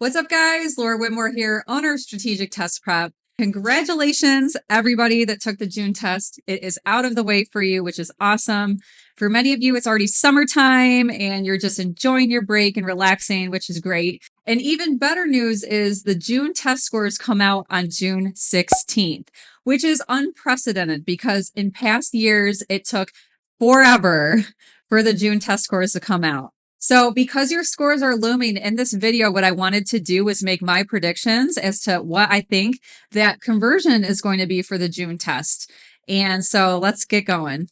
What's up, guys? Laura Whitmore here, owner of Strategic Test Prep. Congratulations, everybody that took the June test. It is out of the way for you, which is awesome. For many of you, it's already summertime and you're just enjoying your break and relaxing, which is great. And even better news is the June test scores come out on June 16th, which is unprecedented because in past years, it took forever for the June test scores to come out. So because your scores are looming in this video, what I wanted to do was make my predictions as to what I think that conversion is going to be for the June test. And so let's get going.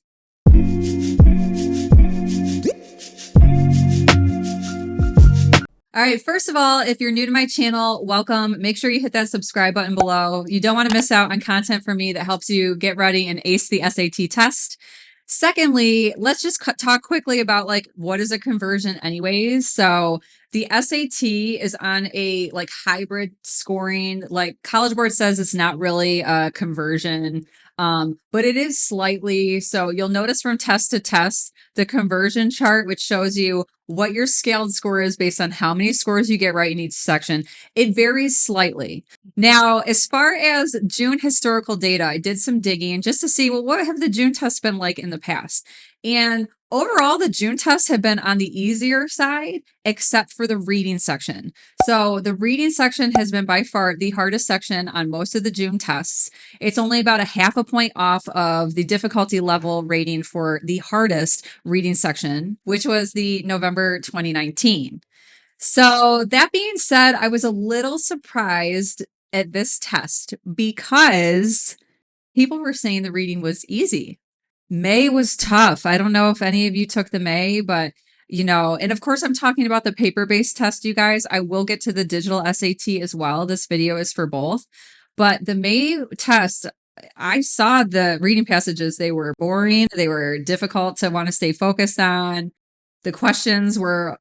All right, first of all, if you're new to my channel, welcome. Make sure you hit that subscribe button below. You don't want to miss out on content from me that helps you get ready and ace the SAT test. Secondly, let's just talk quickly about what is a conversion anyways. So the SAT is on a hybrid scoring, College Board says it's not really a conversion, but it is slightly. So you'll notice from test to test, the conversion chart, which shows you what your scaled score is based on how many scores you get right in each section. It varies slightly. Now, as far as June historical data, I did some digging just to see, well, what have the June tests been like in the past? And overall, the June tests have been on the easier side, except for the reading section. So the reading section has been by far the hardest section on most of the June tests. It's only about a half a point off of the difficulty level rating for the hardest reading section, which was the November 2019. So that being said, I was a little surprised at this test because people were saying the reading was easy. May was tough. I don't know if any of you took the May, but and of course I'm talking about the paper-based test, you guys. I will get to the digital SAT as well. This video is for both. But the May test, I saw the reading passages. They were boring. They were difficult to want to stay focused on. The questions were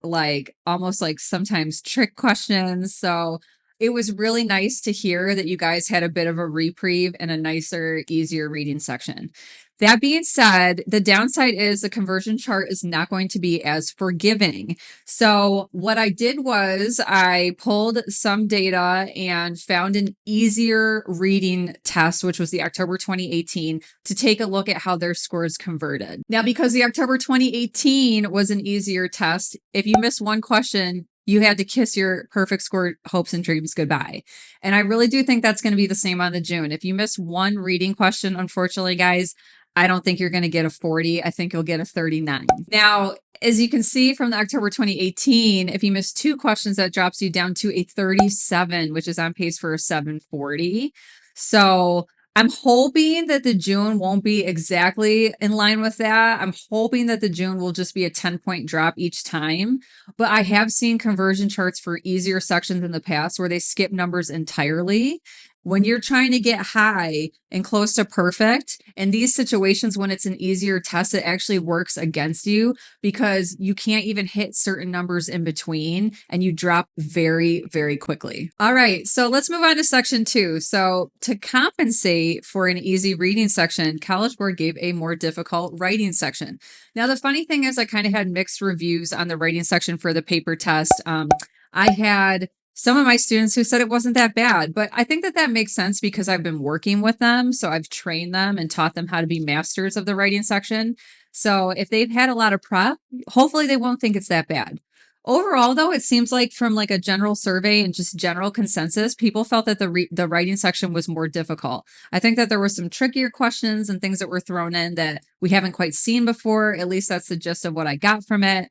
almost sometimes trick questions. So it was really nice to hear that you guys had a bit of a reprieve and a nicer, easier reading section. That being said, the downside is the conversion chart is not going to be as forgiving. So what I did was I pulled some data and found an easier reading test, which was the October 2018, to take a look at how their scores converted. Now, because the October 2018 was an easier test, if you missed one question, you had to kiss your perfect score hopes and dreams goodbye. And I really do think that's going to be the same on the June. If you miss one reading question, unfortunately, guys, I don't think you're going to get a 40. I think you'll get a 39. Now, as you can see from the October 2018, if you miss two questions, that drops you down to a 37, which is on pace for a 740. So I'm hoping that the June won't be exactly in line with that. I'm hoping that the June will just be a 10-point drop each time. But I have seen conversion charts for easier sections in the past where they skip numbers entirely. When you're trying to get high and close to perfect, in these situations, when it's an easier test, it actually works against you because you can't even hit certain numbers in between and you drop very, very quickly. All right, so let's move on to section 2. So to compensate for an easy reading section, College Board gave a more difficult writing section. Now, the funny thing is I kind of had mixed reviews on the writing section for the paper test. I had some of my students who said it wasn't that bad, but I think that makes sense because I've been working with them. So I've trained them and taught them how to be masters of the writing section. So if they've had a lot of prep, hopefully they won't think it's that bad. Overall, though, it seems like from a general survey and just general consensus, people felt that the writing section was more difficult. I think that there were some trickier questions and things that were thrown in that we haven't quite seen before. At least that's the gist of what I got from it.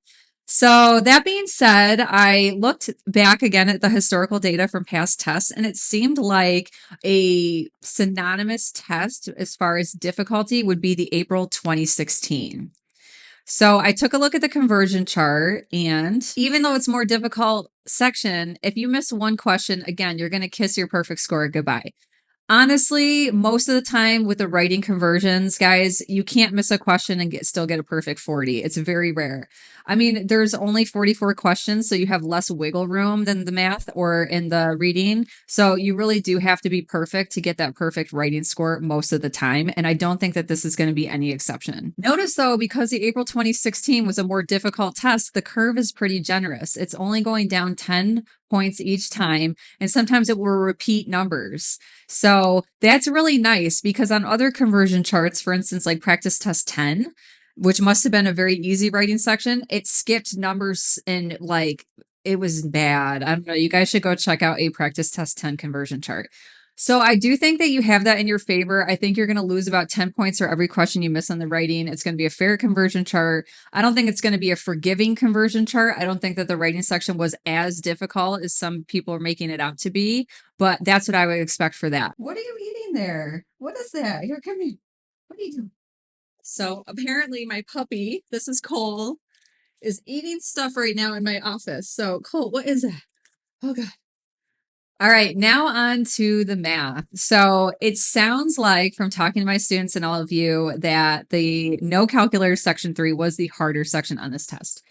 So that being said, I looked back again at the historical data from past tests, and it seemed like a synonymous test as far as difficulty would be the April 2016. So I took a look at the conversion chart, and even though it's more difficult section, if you miss one question, again, you're going to kiss your perfect score goodbye. Honestly, most of the time with the writing conversions, guys, you can't miss a question and still get a perfect 40. It's very rare. I mean, there's only 44 questions, so you have less wiggle room than the math or in the reading. So you really do have to be perfect to get that perfect writing score most of the time. And I don't think that this is going to be any exception. Notice though, because the April 2016 was a more difficult test, the curve is pretty generous. It's only going down 10 points each time. And sometimes it will repeat numbers. So that's really nice because on other conversion charts, for instance, like practice test 10, which must have been a very easy writing section, it skipped numbers and like it was bad. I don't know. You guys should go check out a practice test 10 conversion chart. So I do think that you have that in your favor. I think you're going to lose about 10 points for every question you miss on the writing. It's going to be a fair conversion chart. I don't think it's going to be a forgiving conversion chart. I don't think that the writing section was as difficult as some people are making it out to be, but that's what I would expect for that. What are you eating there? What is that? Here, come here. What are you doing? So apparently my puppy, this is Cole, is eating stuff right now in my office. So Cole, what is that? Oh God. All right, now on to the math. So it sounds like from talking to my students and all of you that the no calculator section 3 was the harder section on this test.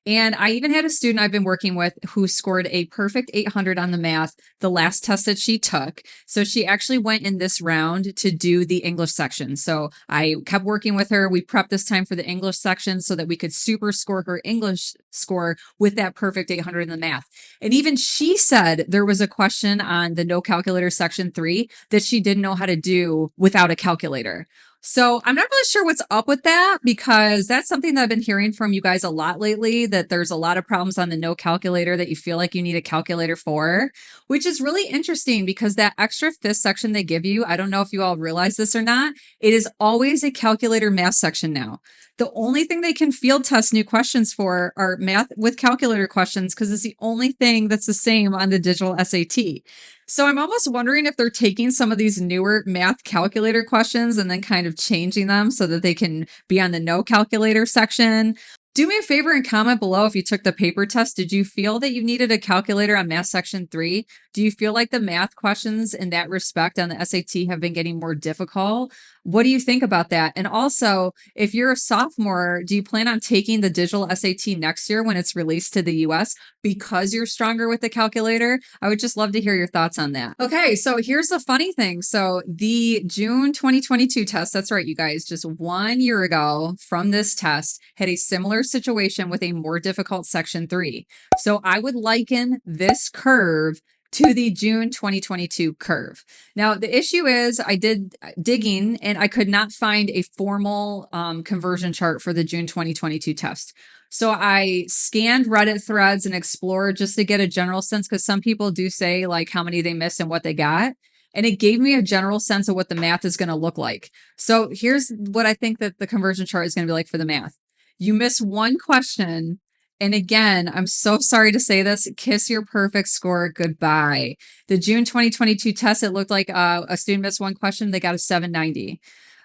And I even had a student I've been working with who scored a perfect 800 on the math the last test that she took. So she actually went in this round to do the English section. So I kept working with her. We prepped this time for the English section so that we could super score her English score with that perfect 800 in the math. And even she said there was a question on the no calculator section 3 that she didn't know how to do without a calculator. So I'm not really sure what's up with that because that's something that I've been hearing from you guys a lot lately, that there's a lot of problems on the no calculator that you feel like you need a calculator for, which is really interesting because that extra fifth section they give you, I don't know if you all realize this or not, it is always a calculator math section now. The only thing they can field test new questions for are math with calculator questions because it's the only thing that's the same on the digital SAT. So I'm almost wondering if they're taking some of these newer math calculator questions and then kind of changing them so that they can be on the no calculator section. Do me a favor and comment below if you took the paper test. Did you feel that you needed a calculator on math section 3? Do you feel like the math questions in that respect on the SAT have been getting more difficult? What do you think about that? And also, if you're a sophomore, do you plan on taking the digital SAT next year when it's released to the US because you're stronger with the calculator? I would just love to hear your thoughts on that. Okay, so here's the funny thing. So the June 2022 test, that's right, you guys, just 1 year ago from this test, had a similar situation with a more difficult section 3. So I would liken this curve to the June 2022 curve. Now, the issue is I did digging and I could not find a formal conversion chart for the June 2022 test. So I scanned Reddit threads and explored just to get a general sense because some people do say like how many they missed and what they got. And it gave me a general sense of what the math is going to look like. So here's what I think that the conversion chart is going to be like for the math. You miss one question. And again, I'm so sorry to say this, kiss your perfect score goodbye. The June 2022 test, it looked like a student missed one question, they got a 790.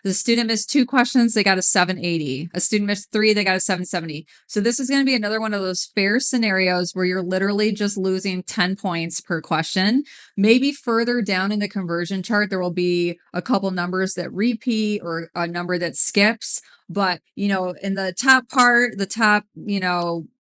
The student missed 2 questions, they got a 780. A student missed 3, they got a 770. So this is going to be another one of those fair scenarios where you're literally just losing 10 points per question. Maybe further down in the conversion chart, there will be a couple numbers that repeat or a number that skips. But, you know, in the top part, the top,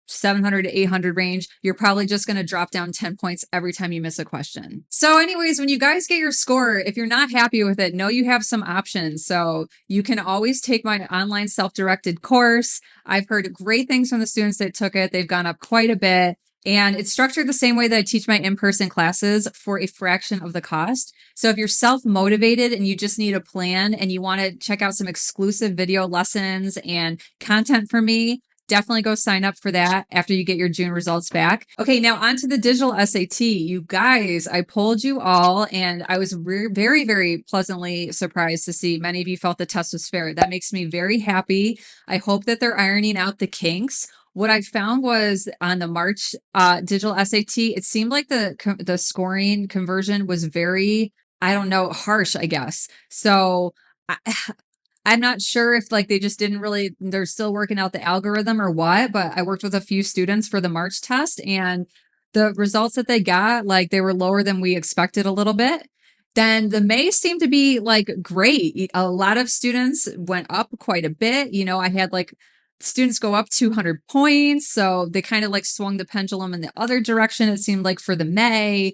700 to 800 range, you're probably just going to drop down 10 points every time you miss a question. So anyways, when you guys get your score, if you're not happy with it, know you have some options. So you can always take my online self-directed course. I've heard great things from the students that took it. They've gone up quite a bit. And it's structured the same way that I teach my in-person classes for a fraction of the cost. So if you're self-motivated and you just need a plan and you want to check out some exclusive video lessons and content from me, definitely go sign up for that after you get your June results back. Okay, now on to the digital SAT. You guys, I polled you all and I was very, very pleasantly surprised to see many of you felt the test was fair. That makes me very happy. I hope that they're ironing out the kinks. What I found was on the March digital SAT, it seemed like the scoring conversion was very, I don't know, harsh, I guess. So I'm not sure if like they just didn't really, they're still working out the algorithm or what, but I worked with a few students for the March test and the results that they got, like they were lower than we expected a little bit. Then the May seemed to be like great. A lot of students went up quite a bit. You know, I had like students go up 200 points. So they kind of like swung the pendulum in the other direction. It seemed like for the May.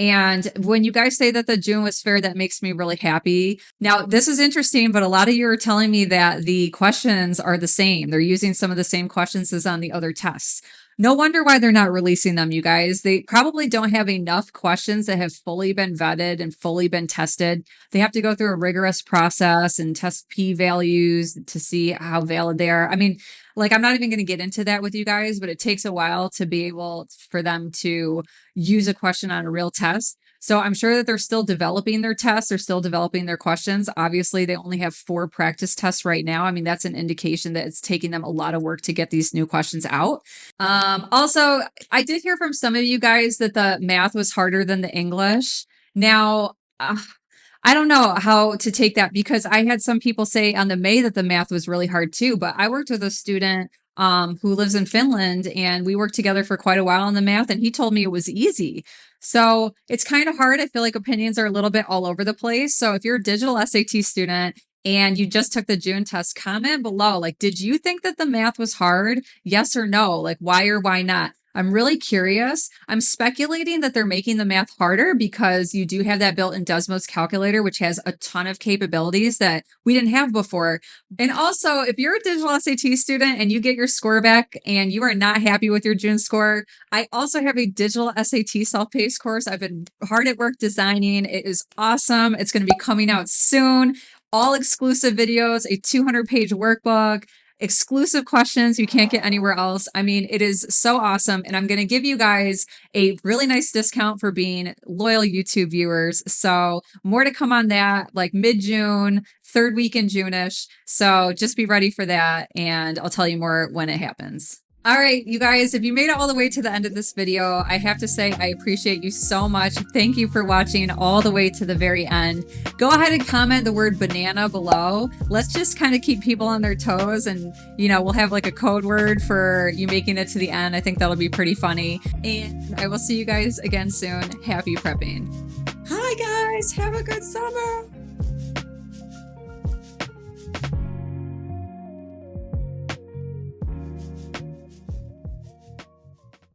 And when you guys say that the June was fair, that makes me really happy. Now, this is interesting, but a lot of you are telling me that the questions are the same. They're using some of the same questions as on the other tests. No wonder why they're not releasing them, you guys. They probably don't have enough questions that have fully been vetted and fully been tested. They have to go through a rigorous process and test p-values to see how valid they are. I mean, like, I'm not even going to get into that with you guys, but it takes a while to be able for them to use a question on a real test. So I'm sure that they're still developing their tests. They're still developing their questions. Obviously, they only have 4 practice tests right now. I mean, that's an indication that it's taking them a lot of work to get these new questions out. Also, I did hear from some of you guys that the math was harder than the English. Now, I don't know how to take that because I had some people say on the May that the math was really hard too, but I worked with a student who lives in Finland and we worked together for quite a while on the math and he told me it was easy. So it's kind of hard. I feel like opinions are a little bit all over the place. So if you're a digital SAT student and you just took the June test, comment below. Like, did you think that the math was hard? Yes or no? Like, why or why not? I'm really curious. I'm speculating that they're making the math harder because you do have that built-in Desmos calculator, which has a ton of capabilities that we didn't have before. And also, if you're a digital SAT student and you get your score back and you are not happy with your June score, I also have a digital SAT self-paced course I've been hard at work designing. It is awesome. It's going to be coming out soon. All exclusive videos, a 200-page workbook, exclusive questions you can't get anywhere else. I mean, it is so awesome. And I'm going to give you guys a really nice discount for being loyal YouTube viewers. So more to come on that, like mid-June, 3rd week in June-ish. So just be ready for that. And I'll tell you more when it happens. All right, you guys, if you made it all the way to the end of this video, I have to say I appreciate you so much. Thank you for watching all the way to the very end. Go ahead and comment the word banana below. Let's just kind of keep people on their toes and, you know, we'll have like a code word for you making it to the end. I think that'll be pretty funny. And I will see you guys again soon. Happy prepping. Hi guys, have a good summer.